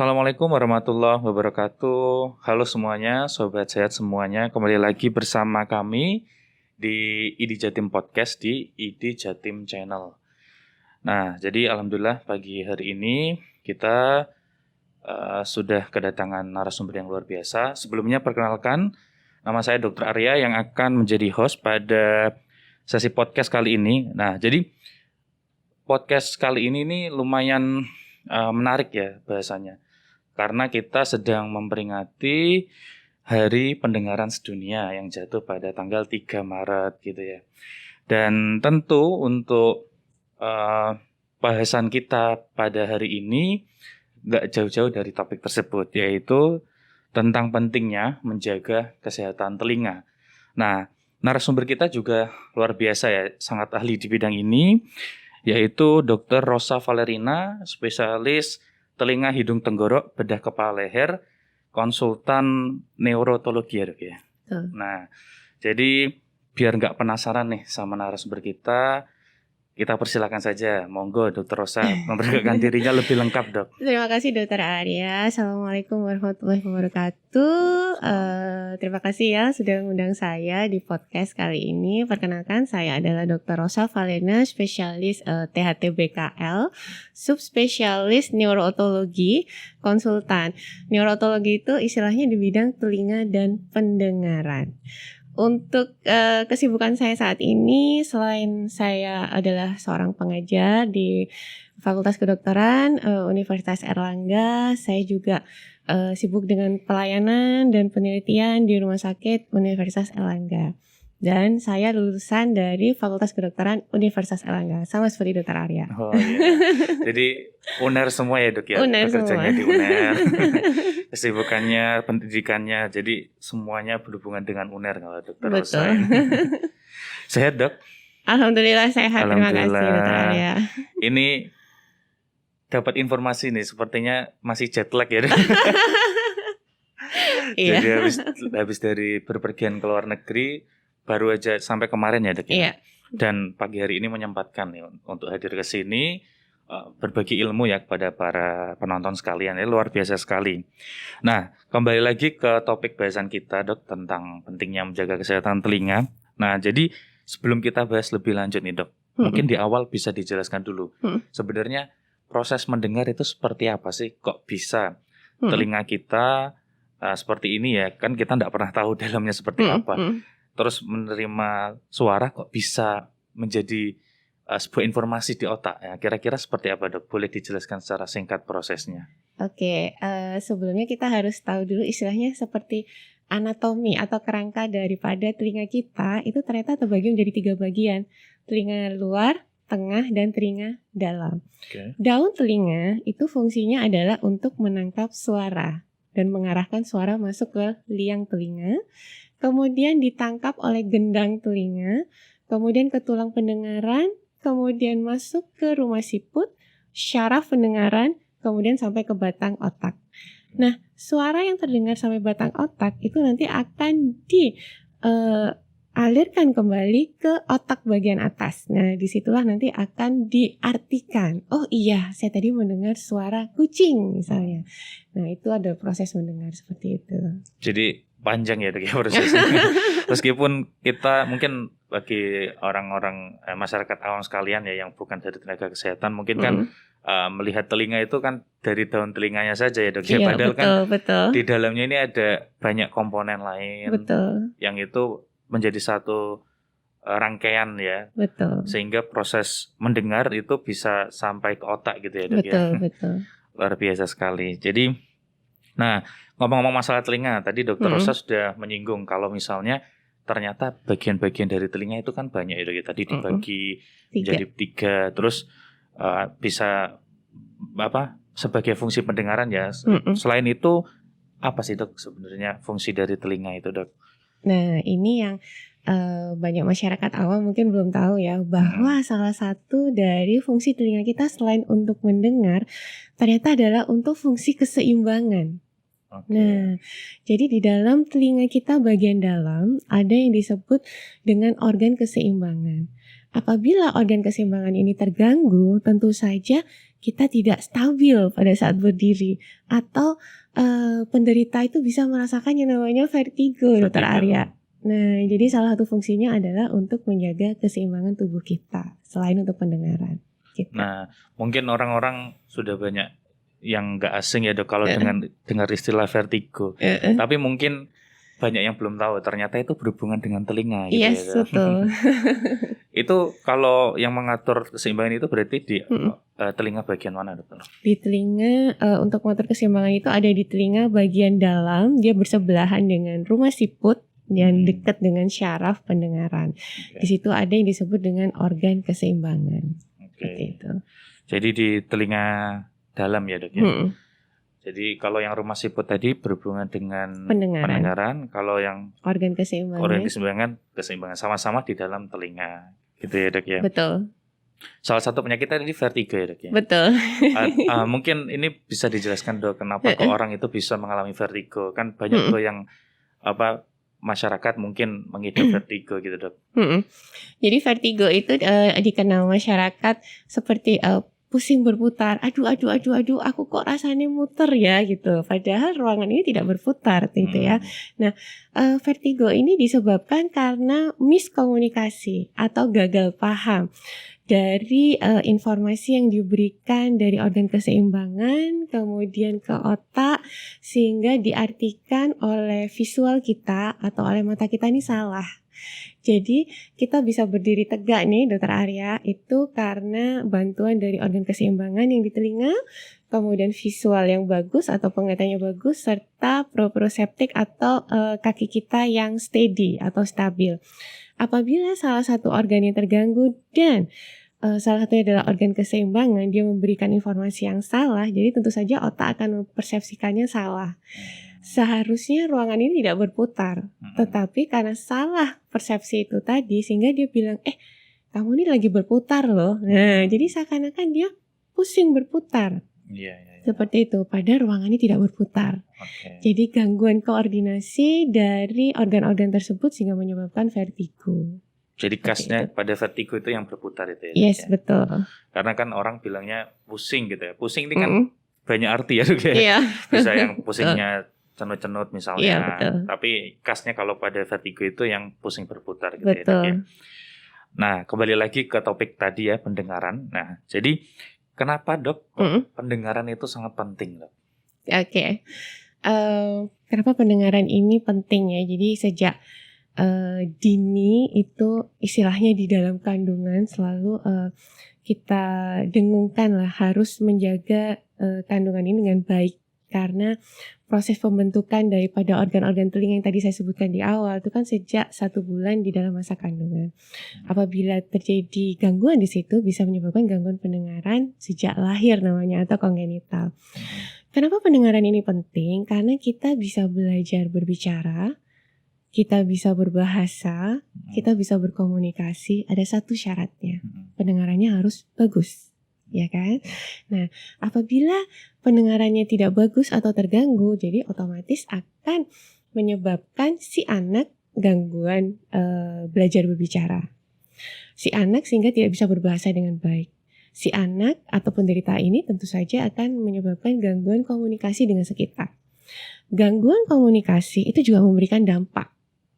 Assalamualaikum warahmatullahi wabarakatuh. Halo semuanya, sobat sehat semuanya. Kembali lagi bersama kami di ID Jatim Podcast di ID Jatim Channel. Nah, jadi alhamdulillah pagi hari ini kita sudah kedatangan narasumber yang luar biasa. Sebelumnya perkenalkan, nama saya Dr. Arya yang akan menjadi host pada sesi podcast kali ini. Nah, jadi podcast kali ini nih lumayan menarik ya bahasanya. Karena kita sedang memperingati Hari Pendengaran Sedunia yang jatuh pada tanggal 3 Maret gitu ya. Dan tentu untuk bahasan kita pada hari ini nggak jauh-jauh dari topik tersebut, yaitu tentang pentingnya menjaga kesehatan telinga. Nah, narasumber kita juga luar biasa ya, sangat ahli di bidang ini, yaitu Dr. Rosa Valerina, spesialis telinga, hidung, tenggorok, bedah kepala leher, konsultan neurotologi ya dok ya. Nah, jadi biar nggak penasaran nih sama narasumber kita persilakan saja. Monggo Dr. Rosa memperkenalkan dirinya lebih lengkap dok. Terima kasih Dr. Arya. Assalamualaikum warahmatullahi wabarakatuh. Terima kasih ya sudah mengundang saya di podcast kali ini. Perkenalkan, saya adalah Dr. Rosa Valerina, spesialis THT BKL, subspesialis neurotologi, konsultan. Neurotologi itu istilahnya di bidang telinga dan pendengaran. Untuk kesibukan saya saat ini, selain saya adalah seorang pengajar di Fakultas Kedokteran Universitas Airlangga, saya juga sibuk dengan pelayanan dan penelitian di Rumah Sakit Universitas Airlangga. Dan saya lulusan dari Fakultas Kedokteran Universitas Airlangga, sama seperti Dr. Arya. Oh iya. Jadi UNER semua ya dok ya, semua. Pekerjaannya di UNER, kesibukannya, pendidikannya, jadi semuanya berhubungan dengan UNER kalau Dr. Rosa. Sehat dok? Alhamdulillah sehat, terima kasih Dr. Arya. Ini dapat informasi nih, sepertinya masih jet lag ya dok. Iya. Jadi habis dari berpergian ke luar negeri, baru aja sampai kemarin ya dok ya. Iya. Dan pagi hari ini menyempatkan nih untuk hadir ke sini, berbagi ilmu ya kepada para penonton sekalian, ya luar biasa sekali. Nah, kembali lagi ke topik bahasan kita dok, tentang pentingnya menjaga kesehatan telinga. Nah, jadi sebelum kita bahas lebih lanjut nih dok, mungkin di awal bisa dijelaskan dulu, sebenarnya proses mendengar itu seperti apa sih? Kok bisa telinga kita seperti ini ya? Kan kita tidak pernah tahu dalamnya seperti apa. Terus menerima suara kok bisa menjadi sebuah informasi di otak ya. Kira-kira seperti apa dok? Boleh dijelaskan secara singkat prosesnya? Oke, sebelumnya kita harus tahu dulu istilahnya seperti anatomi atau kerangka daripada telinga kita itu ternyata terbagi menjadi 3 bagian. Telinga luar, tengah, dan telinga dalam. Okay. Daun telinga itu fungsinya adalah untuk menangkap suara dan mengarahkan suara masuk ke liang telinga. Kemudian ditangkap oleh gendang telinga, kemudian ke tulang pendengaran, kemudian masuk ke rumah siput, syaraf pendengaran, kemudian sampai ke batang otak. Nah, suara yang terdengar sampai batang otak itu nanti akan dialirkan kembali ke otak bagian atas. Nah, disitulah nanti akan diartikan. Oh iya, saya tadi mendengar suara kucing misalnya. Nah, itu ada proses mendengar seperti itu. Jadi panjang ya dok ya prosesnya. Meskipun kita mungkin bagi orang-orang masyarakat awam sekalian ya yang bukan dari tenaga kesehatan mungkin kan melihat telinga itu kan dari daun telinganya saja ya dok ya. Padahal betul. Di dalamnya ini ada banyak komponen lain. Betul. Yang itu menjadi satu rangkaian ya. Betul. Sehingga proses mendengar itu bisa sampai ke otak gitu ya dok ya. Betul. Luar biasa sekali. Jadi nah, ngomong-ngomong masalah telinga, tadi Dr. Rosa sudah menyinggung kalau misalnya ternyata bagian-bagian dari telinga itu kan banyak ya dok ya. Tadi dibagi menjadi 3, terus bisa sebagai fungsi pendengaran ya. Selain itu apa sih dok sebenarnya fungsi dari telinga itu dok? Nah, ini yang banyak masyarakat awam mungkin belum tahu ya, bahwa salah satu dari fungsi telinga kita selain untuk mendengar ternyata adalah untuk fungsi keseimbangan. Okay. Nah, jadi di dalam telinga kita bagian dalam ada yang disebut dengan organ keseimbangan. Apabila organ keseimbangan ini terganggu, tentu saja kita tidak stabil pada saat berdiri, atau penderita itu bisa merasakan yang namanya vertigo, Dokter Arya. Nah, jadi salah satu fungsinya adalah untuk menjaga keseimbangan tubuh kita, selain untuk pendengaran. Gitu. Nah, mungkin orang-orang sudah banyak yang nggak asing ya Dok kalau dengan dengar istilah vertigo. Tapi mungkin banyak yang belum tahu ternyata itu berhubungan dengan telinga gitu yes, ya. Betul. Itu kalau yang mengatur keseimbangan itu berarti di telinga bagian mana Dokter? Di telinga, untuk mengatur keseimbangan itu ada di telinga bagian dalam, dia bersebelahan dengan rumah siput dan dekat dengan syaraf pendengaran. Di situ ada yang disebut dengan organ keseimbangan. Seperti itu. Jadi di telinga dalam ya Dok ya. Jadi kalau yang rumah siput tadi berhubungan dengan pendengaran, kalau yang organ keseimbangan sama-sama di dalam telinga, gitu ya Dok ya. Betul. Salah satu penyakit tadi vertigo ya Dok ya. Betul. Mungkin ini bisa dijelaskan Dok, kenapa kok orang itu bisa mengalami vertigo? Kan banyak tuh yang masyarakat mungkin mengidap vertigo gitu Dok. Jadi vertigo itu dikenal masyarakat seperti pusing berputar, aduh, aku kok rasanya muter ya gitu. Padahal ruangan ini tidak berputar gitu ya. Nah, vertigo ini disebabkan karena miskomunikasi atau gagal paham dari informasi yang diberikan dari organ keseimbangan kemudian ke otak, sehingga diartikan oleh visual kita atau oleh mata kita ini salah. Jadi kita bisa berdiri tegak nih Dokter Arya itu karena bantuan dari organ keseimbangan yang di telinga, kemudian visual yang bagus atau penglihatannya bagus, serta proprioceptik atau kaki kita yang steady atau stabil. Apabila salah satu organ yang terganggu dan salah satunya adalah organ keseimbangan, dia memberikan informasi yang salah, jadi tentu saja otak akan mempersepsikannya salah. Seharusnya ruangan ini tidak berputar, tetapi karena salah persepsi itu tadi, sehingga dia bilang, kamu ini lagi berputar loh. Nah, jadi seakan-akan dia pusing berputar. Seperti itu, padahal ruangan ini tidak berputar. Jadi gangguan koordinasi dari organ-organ tersebut sehingga menyebabkan vertigo. Jadi khasnya pada vertigo itu yang berputar itu ya? Yes, betul. Karena kan orang bilangnya pusing gitu ya. Pusing ini kan banyak arti ya. Bisa yang pusingnya cenut-cenut misalnya. Tapi khasnya kalau pada vertigo itu yang pusing berputar gitu ya. Nah, kembali lagi ke topik tadi ya, pendengaran. Nah, jadi kenapa Dok pendengaran itu sangat penting Dok? Kenapa pendengaran ini penting ya? Jadi sejak dini itu istilahnya di dalam kandungan selalu kita dengungkan lah harus menjaga kandungan ini dengan baik, karena proses pembentukan daripada organ-organ telinga yang tadi saya sebutkan di awal itu kan sejak 1 bulan di dalam masa kandungan. Apabila terjadi gangguan di situ bisa menyebabkan gangguan pendengaran sejak lahir namanya atau kongenital. Kenapa pendengaran ini penting? Karena kita bisa belajar berbicara, kita bisa berbahasa, kita bisa berkomunikasi. Ada satu syaratnya, pendengarannya harus bagus. Ya kan? Nah, apabila pendengarannya tidak bagus atau terganggu, jadi otomatis akan menyebabkan si anak gangguan belajar berbicara. Si anak sehingga tidak bisa berbahasa dengan baik. Si anak atau penderita ini tentu saja akan menyebabkan gangguan komunikasi dengan sekitar. Gangguan komunikasi itu juga memberikan dampak.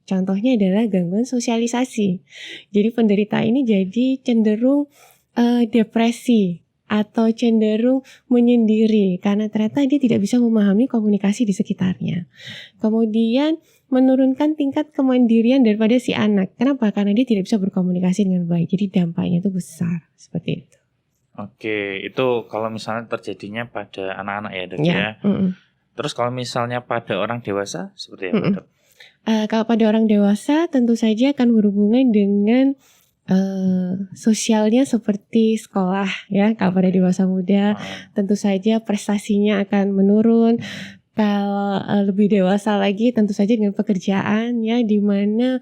Contohnya adalah gangguan sosialisasi. Jadi penderita ini jadi cenderung depresi atau cenderung menyendiri karena ternyata dia tidak bisa memahami komunikasi di sekitarnya. Kemudian menurunkan tingkat kemandirian daripada si anak. Kenapa? Karena dia tidak bisa berkomunikasi dengan baik. Jadi dampaknya itu besar seperti itu. Oke, itu kalau misalnya terjadinya pada anak-anak ya Dok ya. Terus kalau misalnya pada orang dewasa seperti apa Dok? Kalau pada orang dewasa tentu saja akan berhubungan dengan sosialnya seperti sekolah ya. Kalau pada dewasa muda tentu saja prestasinya akan menurun. Kalau lebih dewasa lagi tentu saja dengan pekerjaan ya, di mana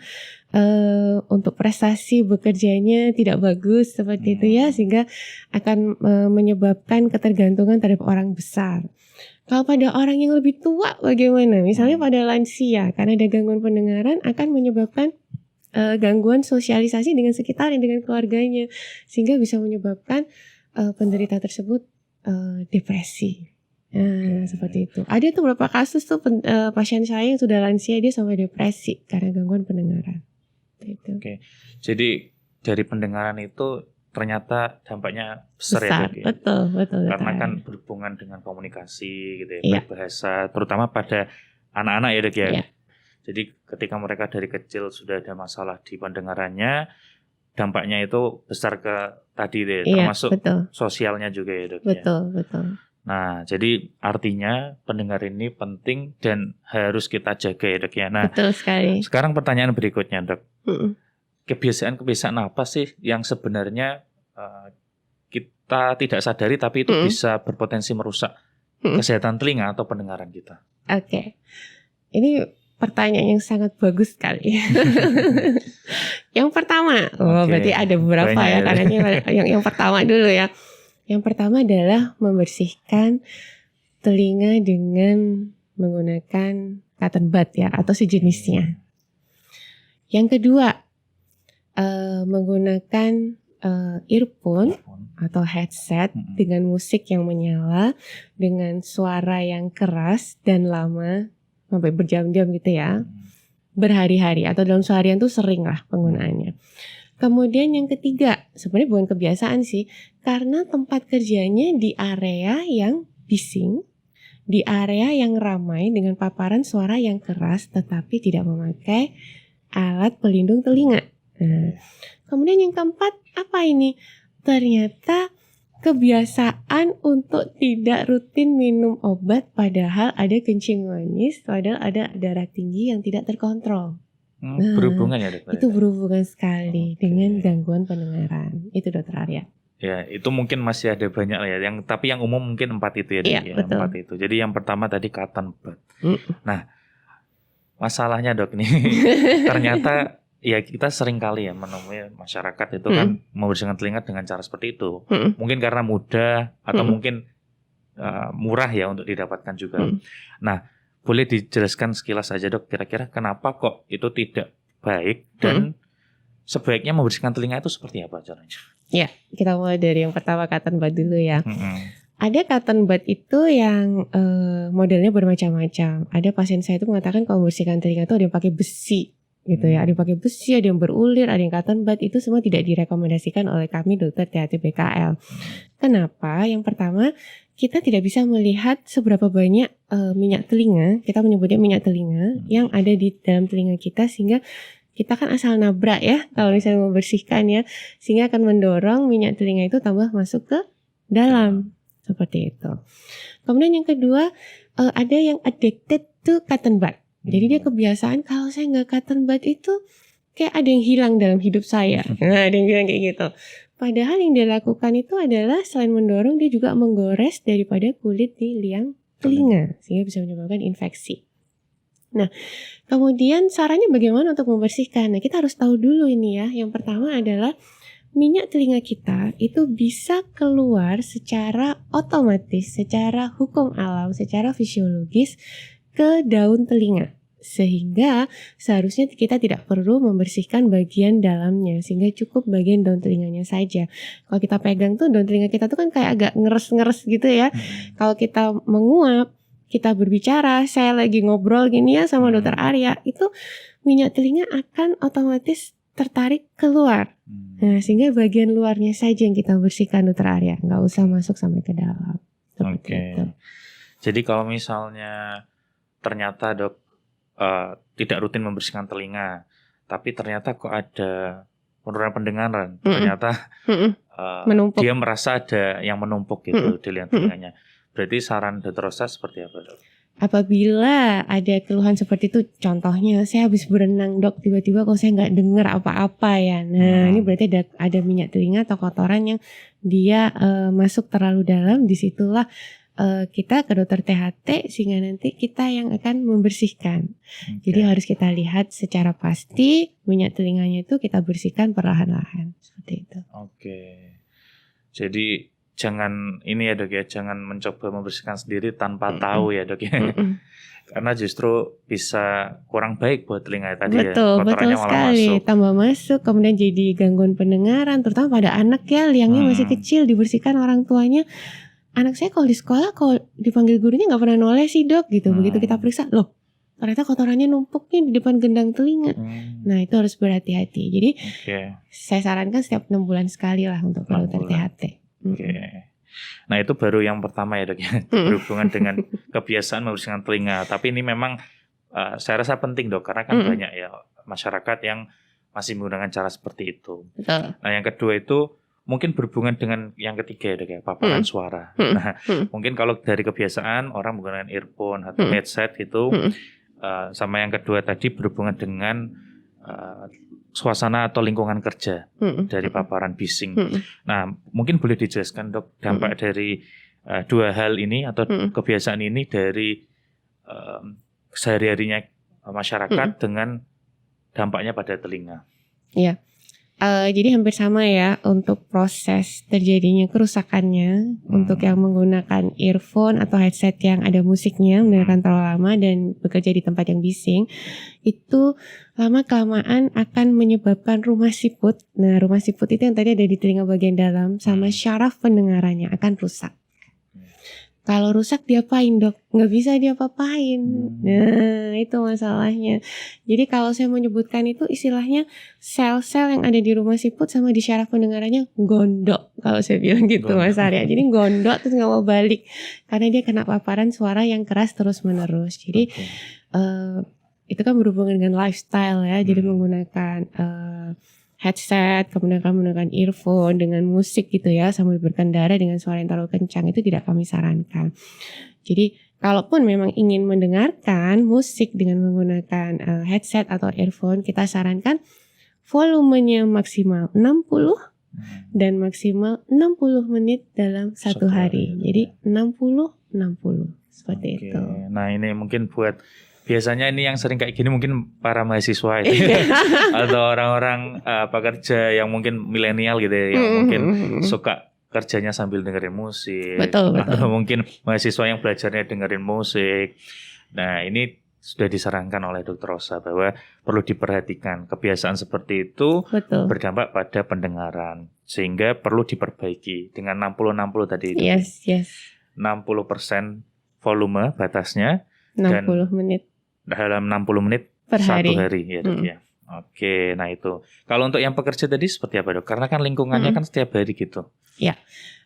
untuk prestasi bekerjanya tidak bagus seperti itu ya, sehingga akan menyebabkan ketergantungan terhadap orang besar. Kalau pada orang yang lebih tua bagaimana? Misalnya pada lansia, karena ada gangguan pendengaran akan menyebabkan gangguan sosialisasi dengan sekitar, dengan keluarganya, sehingga bisa menyebabkan penderita tersebut depresi. Nah, seperti itu. Ada tuh beberapa kasus tuh pasien saya yang sudah lansia dia sampai depresi karena gangguan pendengaran. Gitu. Oke. Jadi dari pendengaran itu ternyata dampaknya besar ya, Dok, ya? Betul. Karena kan berhubungan dengan komunikasi gitu ya, Iya. bahasa, terutama pada anak-anak ya, Dok ya. Iya. Jadi ketika mereka dari kecil sudah ada masalah di pendengarannya, dampaknya itu besar ke tadi deh, termasuk betul. sosialnya juga ya, Dok. Betul. Nah, jadi artinya pendengar ini penting dan harus kita jaga ya, Dok ya. Nah, betul sekali. Sekarang pertanyaan berikutnya, Dok. Kebiasaan-kebiasaan apa sih yang sebenarnya kita tidak sadari tapi itu bisa berpotensi merusak kesehatan telinga atau pendengaran kita? Oke. Ini pertanyaan yang sangat bagus sekali. Yang pertama, berarti ada beberapa banyak ya, karena ini yang pertama dulu ya. Yang pertama adalah membersihkan telinga dengan menggunakan cotton bud ya atau sejenisnya. Yang kedua, menggunakan earphone atau headset dengan musik yang menyala, dengan suara yang keras dan lama sampai berjam-jam gitu ya, berhari-hari atau dalam seharian tuh sering lah penggunaannya. Kemudian yang ketiga, sebenarnya bukan kebiasaan sih, karena tempat kerjanya di area yang bising, di area yang ramai dengan paparan suara yang keras tetapi tidak memakai alat pelindung telinga. Nah, kemudian yang keempat, apa ini? Ternyata kebiasaan untuk tidak rutin minum obat padahal ada kencing manis, padahal ada darah tinggi yang tidak terkontrol. Berhubungan ya, Dok? Itu berhubungan sekali dengan gangguan pendengaran. Itu Dokter Arya. Ya, itu mungkin masih ada banyak lah ya. Tapi yang umum mungkin 4 itu ya, Dok. Iya, betul. 4 itu. Jadi yang pertama tadi cotton bud. Nah, masalahnya, Dok, nih ternyata ya kita sering kali ya menemui masyarakat itu kan membersihkan telinga dengan cara seperti itu. Mungkin karena mudah atau mungkin murah ya untuk didapatkan juga. Nah, boleh dijelaskan sekilas saja, Dok, kira-kira kenapa kok itu tidak baik dan sebaiknya membersihkan telinga itu seperti apa caranya? Ya, kita mulai dari yang pertama cotton bud dulu ya. Ada cotton bud itu yang modelnya bermacam-macam. Ada pasien saya itu mengatakan kalau membersihkan telinga itu ada yang pakai besi gitu ya, ada yang pakai besi, ada yang berulir, ada yang cotton bud. Itu semua tidak direkomendasikan oleh kami dokter THT BKL. Kenapa? Yang pertama, kita tidak bisa melihat seberapa banyak minyak telinga, kita menyebutnya minyak telinga yang ada di dalam telinga kita, sehingga kita kan asal nabrak ya kalau misalnya membersihkan ya, sehingga akan mendorong minyak telinga itu tambah masuk ke dalam, seperti itu. Kemudian yang kedua, ada yang addicted to cotton bud. Jadi dia kebiasaan kalau saya nggak cotton bud itu kayak ada yang hilang dalam hidup saya. Nah, ada yang bilang kayak gitu. Padahal yang dia lakukan itu adalah selain mendorong, dia juga menggores daripada kulit di liang telinga, sehingga bisa menyebabkan infeksi. Nah, kemudian caranya bagaimana untuk membersihkan? Nah, kita harus tahu dulu ini ya. Yang pertama adalah minyak telinga kita itu bisa keluar secara otomatis, secara hukum alam, secara fisiologis ke daun telinga. Sehingga seharusnya kita tidak perlu membersihkan bagian dalamnya, sehingga cukup bagian daun telinganya saja. Kalau kita pegang tuh daun telinga kita tuh kan kayak agak ngeres-ngeres gitu ya. Kalau kita menguap, kita berbicara, saya lagi ngobrol gini ya sama Dokter Arya, itu minyak telinga akan otomatis tertarik keluar. Nah, sehingga bagian luarnya saja yang kita bersihkan Dokter Arya, nggak usah masuk sampai ke dalam. Oke. Jadi kalau misalnya ternyata Dok tidak rutin membersihkan telinga, tapi ternyata kok ada penurunan pendengaran, ternyata dia merasa ada yang menumpuk gitu di liang telinganya. Berarti saran Dr. Rosa seperti apa, Dok? Apabila ada keluhan seperti itu, contohnya saya habis berenang, Dok, tiba-tiba kok saya nggak dengar apa-apa ya. Nah, ini berarti ada minyak telinga atau kotoran yang dia masuk terlalu dalam. Disitulah kita ke dokter THT, sehingga nanti kita yang akan membersihkan. Jadi harus kita lihat secara pasti minyak telinganya itu kita bersihkan perlahan-lahan, seperti itu. Jadi jangan ini ya, Dok ya, jangan mencoba membersihkan sendiri tanpa tahu ya, Dok ya. Karena justru bisa kurang baik buat telinga tadi ya. Betul sekali. Tambah masuk, kemudian jadi gangguan pendengaran, terutama pada anak ya, liangnya masih kecil, dibersihkan orang tuanya anak saya kalau di sekolah kalau dipanggil gurunya nggak pernah noleh sih dok gitu. Begitu kita periksa, loh ternyata kotorannya numpuk nih di depan gendang telinga. Nah itu harus berhati-hati. Jadi saya sarankan setiap 6 bulan sekali lah untuk perawatan THT. Nah itu baru yang pertama ya dok ya, berhubungan dengan kebiasaan membersihkan telinga. Tapi ini memang saya rasa penting dok, karena kan banyak ya masyarakat yang masih menggunakan cara seperti itu. Betul. Nah yang kedua itu mungkin berhubungan dengan yang ketiga ya dok ya, paparan suara. Nah mungkin kalau dari kebiasaan orang menggunakan earphone atau headset itu, sama yang kedua tadi berhubungan dengan suasana atau lingkungan kerja dari paparan bising. Nah mungkin boleh dijelaskan dok dampak dari dua hal ini atau kebiasaan ini dari sehari-harinya masyarakat dengan dampaknya pada telinga. Iya. Jadi hampir sama ya untuk proses terjadinya kerusakannya untuk yang menggunakan earphone atau headset yang ada musiknya mendengarkan terlalu lama dan bekerja di tempat yang bising, itu lama-kelamaan akan menyebabkan rumah siput. Nah rumah siput itu yang tadi ada di telinga bagian dalam sama syaraf pendengarannya akan rusak. Kalau rusak diapain dok? Nggak bisa diapa-apain. Nah itu masalahnya. Jadi kalau saya menyebutkan itu istilahnya sel-sel yang ada di rumah siput sama di syaraf pendengarannya gondok. Kalau saya bilang gitu Mas Arya. Jadi gondok terus nggak mau balik. Karena dia kena paparan suara yang keras terus menerus. Jadi itu kan berhubungan dengan lifestyle ya. Jadi menggunakan headset, kemudian menggunakan earphone dengan musik gitu ya, sambil berkendara dengan suara yang terlalu kencang, itu tidak kami sarankan. Jadi kalaupun memang ingin mendengarkan musik dengan menggunakan headset atau earphone, kita sarankan volumenya maksimal 60 dan maksimal 60 menit dalam satu hari. Jadi 60-60 seperti itu. Nah ini mungkin buat biasanya ini yang sering kayak gini mungkin para mahasiswa itu atau orang-orang pekerja yang mungkin milenial gitu ya, yang mungkin suka kerjanya sambil dengerin musik. Betul. Atau mungkin mahasiswa yang belajarnya dengerin musik. Nah ini sudah disarankan oleh Dr. Rosa bahwa perlu diperhatikan kebiasaan seperti itu. Betul. Berdampak pada pendengaran, sehingga perlu diperbaiki dengan 60-60 tadi itu. Yes. 60% volume batasnya 60 menit dalam 60 menit per hari. Satu hari ya, dok, ya. Oke, nah itu. Kalau untuk yang pekerja tadi seperti apa dok? Karena kan lingkungannya kan setiap hari gitu. Ya,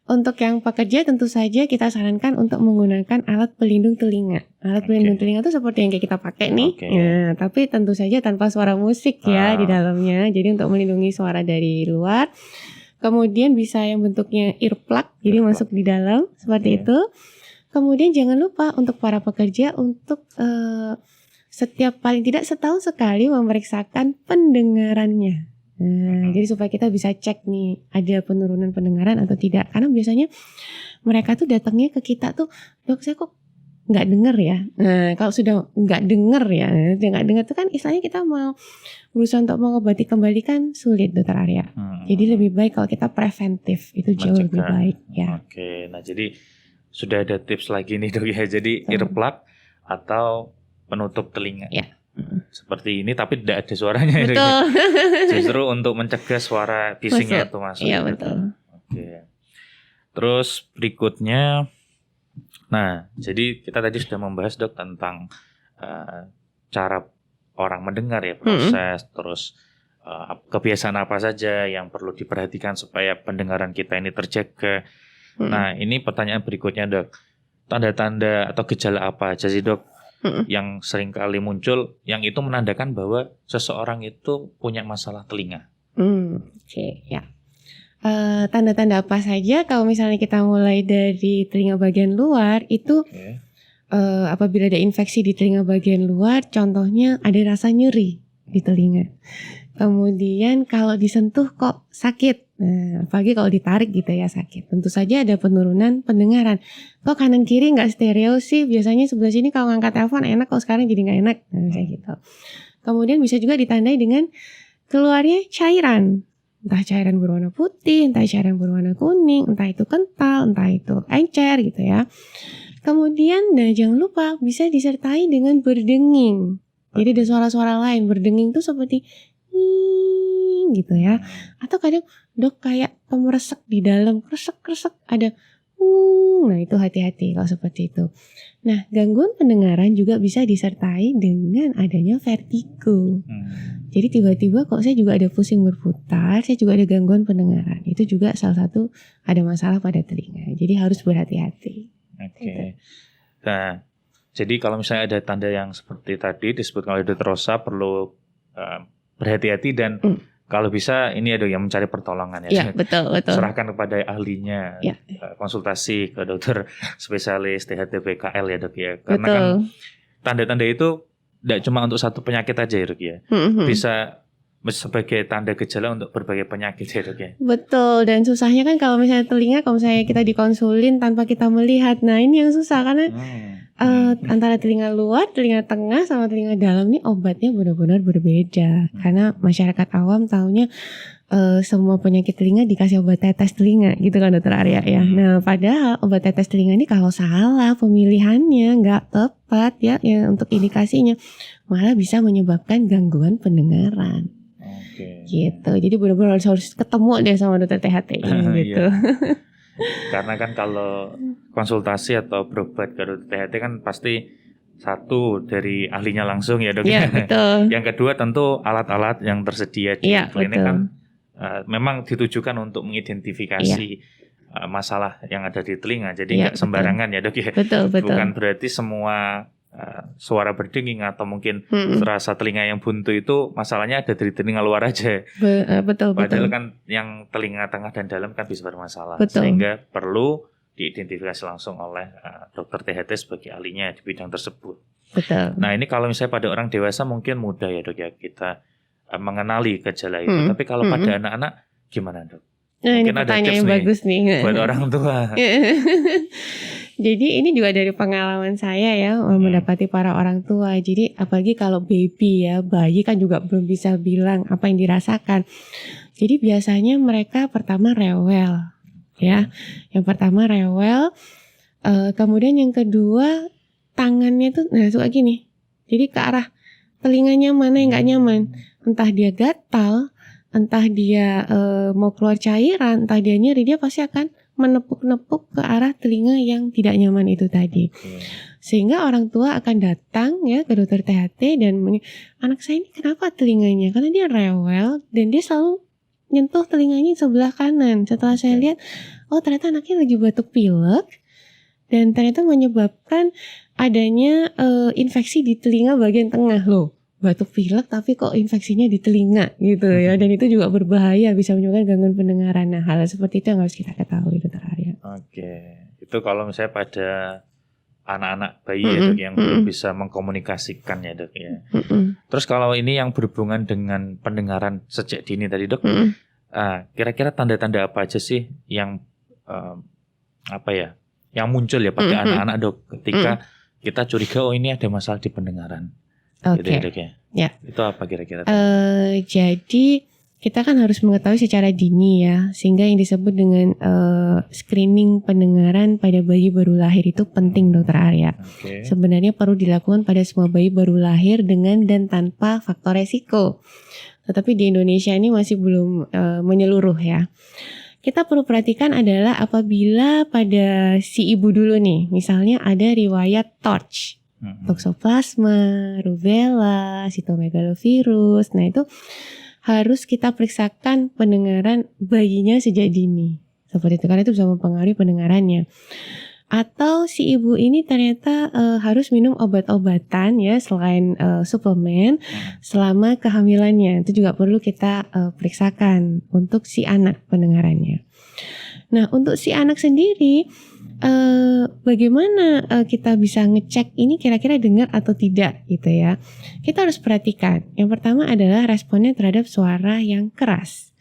untuk yang pekerja tentu saja kita sarankan untuk menggunakan alat pelindung telinga. Alat pelindung telinga itu seperti yang kayak kita pakai nih. Nah, tapi tentu saja tanpa suara musik ya di dalamnya. Jadi untuk melindungi suara dari luar. Kemudian bisa yang bentuknya earplug, jadi masuk di dalam seperti itu. Kemudian jangan lupa untuk para pekerja untuk setiap paling tidak setahun sekali memeriksakan pendengarannya. Jadi supaya kita bisa cek nih ada penurunan pendengaran atau tidak. Karena biasanya mereka tuh datangnya ke kita tuh, dok saya kok nggak dengar ya. Nah kalau sudah nggak dengar ya, dia nggak dengar tuh kan istilahnya kita mau berusaha untuk mengobati kembali kan sulit dokter Arya. Jadi lebih baik kalau kita preventif, itu jauh lebih baik ya. Oke, nah jadi sudah ada tips lagi nih dok ya. Jadi earplug atau penutup telinga. Ya. Seperti ini tapi tidak ada suaranya. Betul. Justru untuk mencegah suara bisingnya itu masuk. Iya betul. Oke. Terus berikutnya, nah jadi kita tadi sudah membahas dok tentang cara orang mendengar ya, proses, terus kebiasaan apa saja yang perlu diperhatikan supaya pendengaran kita ini terjaga. Nah ini pertanyaan berikutnya dok, tanda-tanda atau gejala apa aja sih dok yang sering kali muncul yang itu menandakan bahwa seseorang itu punya masalah telinga? Oke, ya. Tanda-tanda apa saja kalau misalnya kita mulai dari telinga bagian luar itu apabila ada infeksi di telinga bagian luar, contohnya ada rasa nyeri di telinga. Kemudian kalau disentuh kok sakit, apalagi kalau ditarik gitu ya sakit. Tentu saja ada penurunan pendengaran. Kok kanan kiri nggak stereo sih? Biasanya sebelah sini kalau ngangkat telepon enak, kok sekarang jadi nggak enak. Kayak gitu. Kemudian bisa juga ditandai dengan keluarnya cairan. Entah cairan berwarna putih, entah cairan berwarna kuning, entah itu kental, entah itu encer gitu ya. Kemudian, nah jangan lupa bisa disertai dengan berdenging. Jadi ada suara-suara lain. Berdenging tuh seperti gitu ya. Atau kadang dok kayak pemeresek di dalam, kresek-kresek, ada Nah itu hati-hati kalau seperti itu. Nah gangguan pendengaran juga bisa disertai dengan adanya vertigo. Jadi tiba-tiba kok saya juga ada pusing berputar, saya juga ada gangguan pendengaran. Itu juga salah satu ada masalah pada telinga. Jadi harus berhati-hati. Oke. Nah, jadi kalau misalnya ada tanda yang seperti tadi disebutkan oleh Dr. Rosa, perlu berhati-hati dan kalau bisa ini ada yang mencari pertolongan ya. Iya, betul. Serahkan kepada ahlinya, Ya. konsultasi ke dokter spesialis THT BKL ya dok ya. Karena kan Betul. tanda-tanda itu tidak cuma untuk satu penyakit aja ya dok ya. Bisa sebagai tanda gejala untuk berbagai penyakit ya dok ya. Betul, dan susahnya kan kalau misalnya telinga, kalau misalnya kita dikonsulin tanpa kita melihat, nah ini yang susah karena antara telinga luar, telinga tengah, sama telinga dalam nih obatnya benar-benar berbeda. Karena masyarakat awam taunya semua penyakit telinga dikasih obat tetes telinga gitu kan dokter Arya ya. Nah padahal obat tetes telinga ini kalau salah pemilihannya, nggak tepat ya untuk indikasinya, malah bisa menyebabkan gangguan pendengaran. Gitu. Jadi benar-benar harus ketemu deh sama dokter THT ini gitu. Karena kan kalau konsultasi atau berobat ke dokter THT kan pasti satu dari ahlinya langsung ya dok. Iya betul. Yang kedua tentu alat-alat yang tersedia di klinik betul. kan memang ditujukan untuk mengidentifikasi masalah yang ada di telinga. Jadi nggak sembarangan ya dok ya. Betul. Bukan berarti semua suara berdenging atau mungkin terasa telinga yang buntu itu masalahnya ada dari telinga luar aja. Betul. Padahal kan yang telinga tengah dan dalam kan bisa bermasalah. Betul. Sehingga perlu diidentifikasi langsung oleh dokter THT sebagai ahlinya di bidang tersebut. Betul. Nah ini kalau misalnya pada orang dewasa mungkin mudah ya dok ya kita mengenali gejala itu. Tapi kalau pada anak-anak gimana dok? Nah, mungkin ini ada pertanyaan tips yang bagus nih buat orang tua. Jadi ini juga dari pengalaman saya ya mendapati para orang tua. Jadi apalagi kalau baby ya, bayi kan juga belum bisa bilang apa yang dirasakan. Jadi biasanya mereka pertama rewel ya. Yang pertama rewel, kemudian yang kedua tangannya tuh suka gini. Jadi ke arah telinganya mana yang nggak nyaman. Entah dia gatal, entah dia mau keluar cairan, entah dia nyeri, dia pasti akan menepuk-nepuk ke arah telinga yang tidak nyaman itu tadi. Sehingga orang tua akan datang ya ke dokter THT dan anak saya ini kenapa telinganya? Karena dia rewel dan dia selalu nyentuh telinganya sebelah kanan. Setelah saya lihat, oh ternyata anaknya lagi batuk pilek dan ternyata menyebabkan adanya infeksi di telinga bagian tengah loh. Batuk pilek tapi kok infeksinya di telinga gitu ya, dan itu juga berbahaya, bisa menyebabkan gangguan pendengaran. Nah hal seperti itu yang harus kita ketahui dokter Arya. Oke, itu kalau misalnya pada anak-anak bayi ya dok yang belum bisa mengkomunikasikan ya dok ya. Terus kalau ini yang berhubungan dengan pendengaran sejak dini tadi dok, kira-kira tanda-tanda apa aja sih yang yang muncul ya pada anak-anak dok ketika kita curiga oh ini ada masalah di pendengaran. Oke. Gitu, ya. Itu apa kira-kira? Jadi kita kan harus mengetahui secara dini ya, sehingga yang disebut dengan screening pendengaran pada bayi baru lahir itu penting dokter Arya. Sebenarnya perlu dilakukan pada semua bayi baru lahir dengan dan tanpa faktor resiko. Tetapi di Indonesia ini masih belum menyeluruh ya. Kita perlu perhatikan adalah apabila pada si ibu dulu nih, misalnya ada riwayat TORCH. Toxoplasma, rubella, sitomegalovirus. Nah itu harus kita periksakan pendengaran bayinya sejak dini. Seperti itu, karena itu bisa mempengaruhi pendengarannya. Atau si ibu ini ternyata harus minum obat-obatan ya selain suplemen selama kehamilannya. Itu juga perlu kita periksakan untuk si anak pendengarannya. Nah untuk si anak sendiri, bagaimana kita bisa ngecek ini kira-kira dengar atau tidak gitu ya. Kita harus perhatikan. Yang pertama adalah responnya terhadap suara yang keras.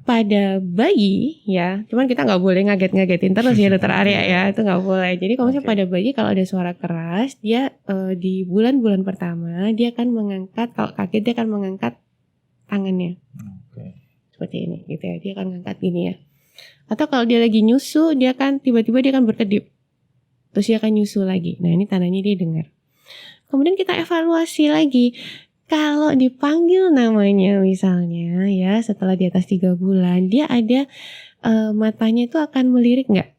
Pada bayi ya, cuman kita nggak boleh ngaget-ngagetin terus ya dokter Arya ya, itu nggak boleh. Jadi kalau misalnya pada bayi kalau ada suara keras, dia di bulan-bulan pertama dia akan mengangkat, kalau kaget dia akan mengangkat tangannya. Seperti ini gitu ya, dia akan ngangkat gini ya. Atau kalau dia lagi nyusu, dia kan tiba-tiba dia akan berkedip. Terus dia akan nyusu lagi. Nah ini tandanya dia dengar. Kemudian kita evaluasi lagi. Kalau dipanggil namanya misalnya ya setelah di atas 3 bulan, dia ada matanya itu akan melirik nggak?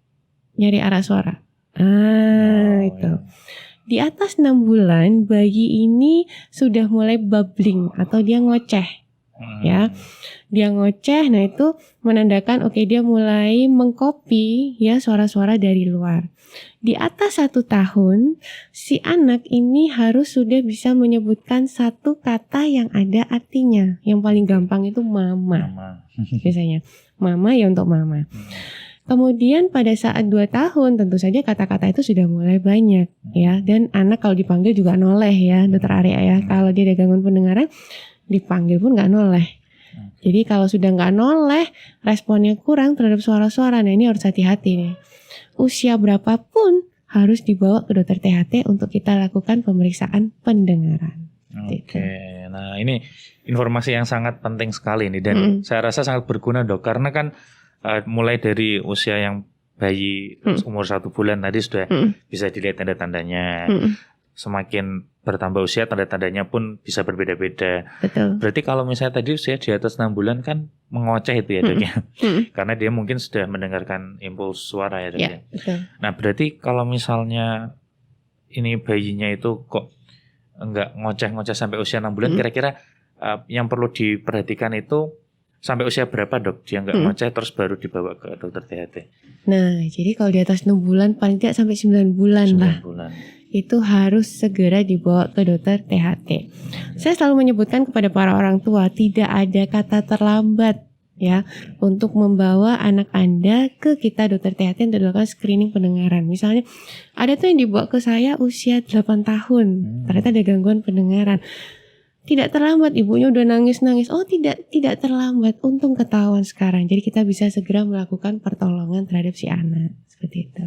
nyari arah suara. Itu. Ya. Di atas 6 bulan bayi ini sudah mulai bubbling atau dia ngoceh. Ya, dia ngoceh. Nah itu menandakan oke, dia mulai mengcopy ya suara-suara dari luar. Di atas 1 tahun si anak ini harus sudah bisa menyebutkan satu kata yang ada artinya. Yang paling gampang itu mama. Biasanya mama ya untuk mama. Kemudian pada saat 2 tahun tentu saja kata-kata itu sudah mulai banyak ya. Dan anak kalau dipanggil juga noleh ya, Dokter Arya ya. Kalau dia ada gangguan pendengaran dipanggil pun nggak noleh. Jadi kalau sudah nggak noleh, responnya kurang terhadap suara-suara. Nah ini harus hati-hati nih. Usia berapapun harus dibawa ke dokter THT untuk kita lakukan pemeriksaan pendengaran. Oke, nah ini informasi yang sangat penting sekali nih dan saya rasa sangat berguna dok karena kan mulai dari usia yang bayi umur 1 bulan tadi sudah bisa dilihat tanda-tandanya. Semakin bertambah usia tanda-tandanya pun bisa berbeda-beda. Betul. Berarti kalau misalnya tadi usia di atas 6 bulan kan mengoceh itu ya dok ya. Karena dia mungkin sudah mendengarkan impuls suara ya dok ya. Betul. Nah berarti kalau misalnya ini bayinya itu kok enggak ngoceh-ngoceh sampai usia 6 bulan, kira-kira yang perlu diperhatikan itu sampai usia berapa dok? Dia enggak ngoceh terus baru dibawa ke dokter THT. Nah jadi kalau di atas 6 bulan paling tidak sampai 9 bulan 9 lah. bulan. Itu harus segera dibawa ke dokter THT. Saya selalu menyebutkan kepada para orang tua tidak ada kata terlambat ya untuk membawa anak Anda ke kita dokter THT untuk dilakukan screening pendengaran. Misalnya ada tuh yang dibawa ke saya usia 8 tahun, ternyata ada gangguan pendengaran. Tidak terlambat, ibunya udah nangis-nangis. Oh tidak terlambat, untung ketahuan sekarang. Jadi kita bisa segera melakukan pertolongan terhadap si anak seperti itu.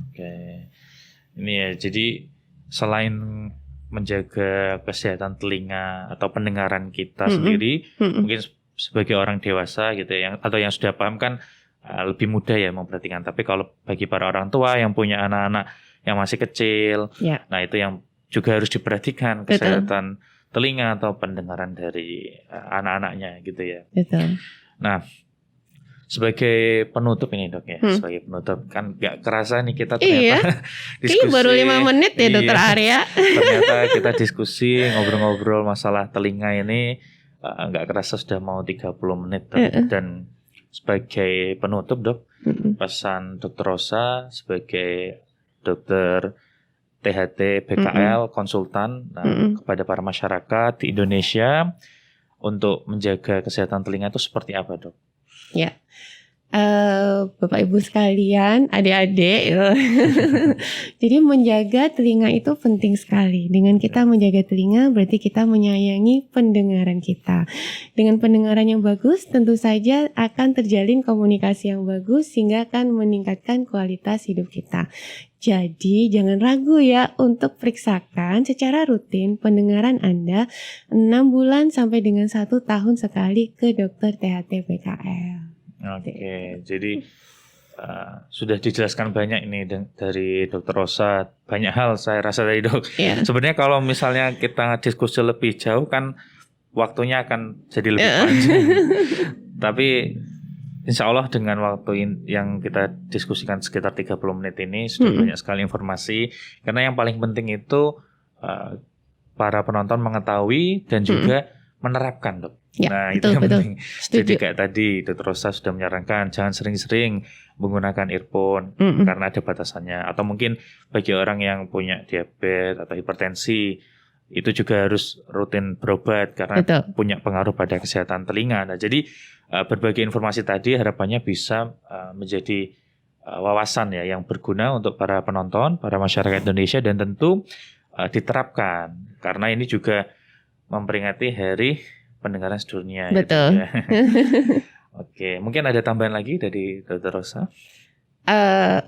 Oke. Ini ya, jadi selain menjaga kesehatan telinga atau pendengaran kita sendiri, mungkin sebagai orang dewasa gitu ya, atau yang sudah paham kan lebih mudah ya memperhatikan. Tapi kalau bagi para orang tua yang punya anak-anak yang masih kecil, nah itu yang juga harus diperhatikan kesehatan telinga atau pendengaran dari anak-anaknya gitu ya. Betul. Nah, sebagai penutup ini dok ya, sebagai penutup kan gak kerasa nih kita ternyata diskusi baru 5 menit ya dokter Arya. Ternyata kita diskusi ngobrol-ngobrol masalah telinga ini gak kerasa sudah mau 30 menit dok. Dan sebagai penutup dok, pesan dokter Rosa sebagai dokter THT BKL konsultan kepada para masyarakat di Indonesia untuk menjaga kesehatan telinga itu seperti apa dok? Ya, Bapak Ibu sekalian, adik-adik, jadi menjaga telinga itu penting sekali. Dengan kita menjaga telinga berarti kita menyayangi pendengaran kita. Dengan pendengaran yang bagus tentu saja akan terjalin komunikasi yang bagus sehingga akan meningkatkan kualitas hidup kita. Jadi jangan ragu ya untuk periksakan secara rutin pendengaran Anda 6 bulan sampai dengan 1 tahun sekali ke dokter THT BKL. Oke, jadi sudah dijelaskan banyak ini dari Dokter Rosa, banyak hal saya rasa dari dok. Sebenarnya kalau misalnya kita diskusi lebih jauh kan waktunya akan jadi lebih panjang. Tapi insya Allah dengan waktu yang kita diskusikan sekitar 30 menit ini sudah banyak sekali informasi. Karena yang paling penting itu para penonton mengetahui dan juga menerapkan dok. Nah betul, itu yang penting. Jadi kayak tadi Dokter Rosa sudah menyarankan jangan sering-sering menggunakan earphone karena ada batasannya. Atau mungkin bagi orang yang punya diabetes atau hipertensi itu juga harus rutin berobat karena punya pengaruh pada kesehatan telinga. Nah jadi berbagai informasi tadi harapannya bisa menjadi wawasan ya yang berguna untuk para penonton, para masyarakat Indonesia dan tentu diterapkan karena ini juga memperingati Hari Pendengaran Sedunia. Betul. Ya. Oke, mungkin ada tambahan lagi dari Dokter Rosa?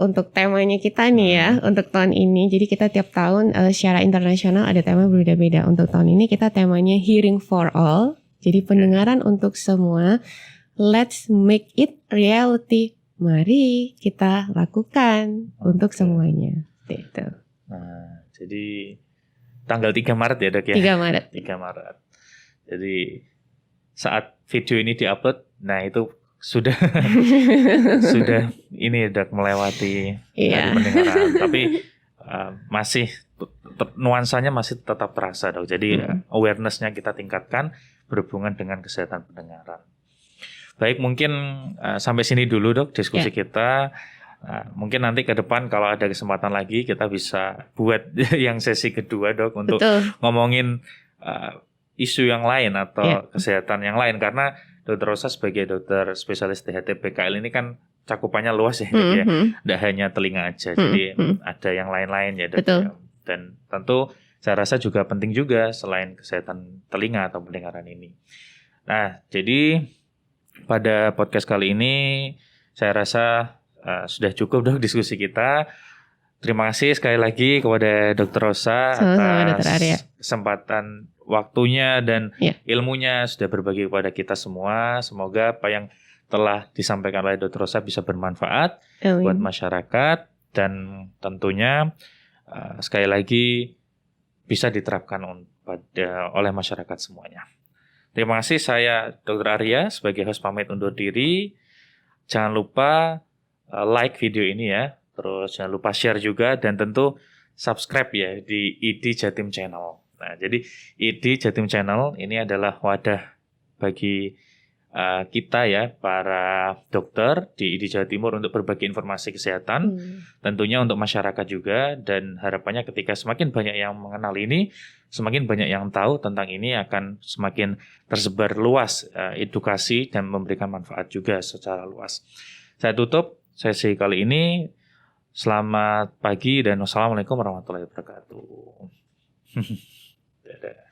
Untuk temanya kita nih ya, untuk tahun ini. Jadi kita tiap tahun secara internasional ada tema berbeda-beda. Untuk tahun ini kita temanya Hearing for All. Jadi pendengaran untuk semua. Let's make it reality. Mari kita lakukan untuk semuanya. Gitu. Nah, jadi tanggal 3 Maret ya dok ya? 3 Maret. 3 Maret. Jadi saat video ini diupload, nah itu sudah sudah ini udah melewati dari Iya. pendengaran, tapi masih nuansanya masih tetap terasa dok. Jadi awareness-nya kita tingkatkan berhubungan dengan kesehatan pendengaran. Baik, mungkin sampai sini dulu dok diskusi kita. Mungkin nanti ke depan kalau ada kesempatan lagi kita bisa buat yang sesi kedua dok untuk ngomongin isu yang lain atau kesehatan yang lain, karena Dokter Rosa sebagai dokter spesialis THT PKL ini kan cakupannya luas ya, dok, ya. Tidak hanya telinga aja, jadi ada yang lain-lain ya dok. Dan tentu saya rasa juga penting juga selain kesehatan telinga atau pendengaran ini. Nah, jadi pada podcast kali ini saya rasa sudah cukup dok diskusi kita. Terima kasih sekali lagi kepada Dokter Rosa atas kesempatan waktunya dan ilmunya sudah berbagi kepada kita semua. Semoga apa yang telah disampaikan oleh Dokter Rosa bisa bermanfaat buat masyarakat dan tentunya sekali lagi bisa diterapkan oleh masyarakat semuanya. Terima kasih, saya Dr. Arya sebagai host pamit undur diri. Jangan lupa like video ini ya, terus jangan lupa share juga dan tentu subscribe ya di ID Jatim Channel. Nah, jadi ID Jatim Channel ini adalah wadah bagi kita ya, para dokter di ID Jawa Timur untuk berbagi informasi kesehatan, tentunya untuk masyarakat juga, dan harapannya ketika semakin banyak yang mengenal ini, semakin banyak yang tahu tentang ini, akan semakin tersebar luas edukasi dan memberikan manfaat juga secara luas. Saya tutup sesi kali ini. Selamat pagi dan wassalamualaikum warahmatullahi wabarakatuh. Dadah.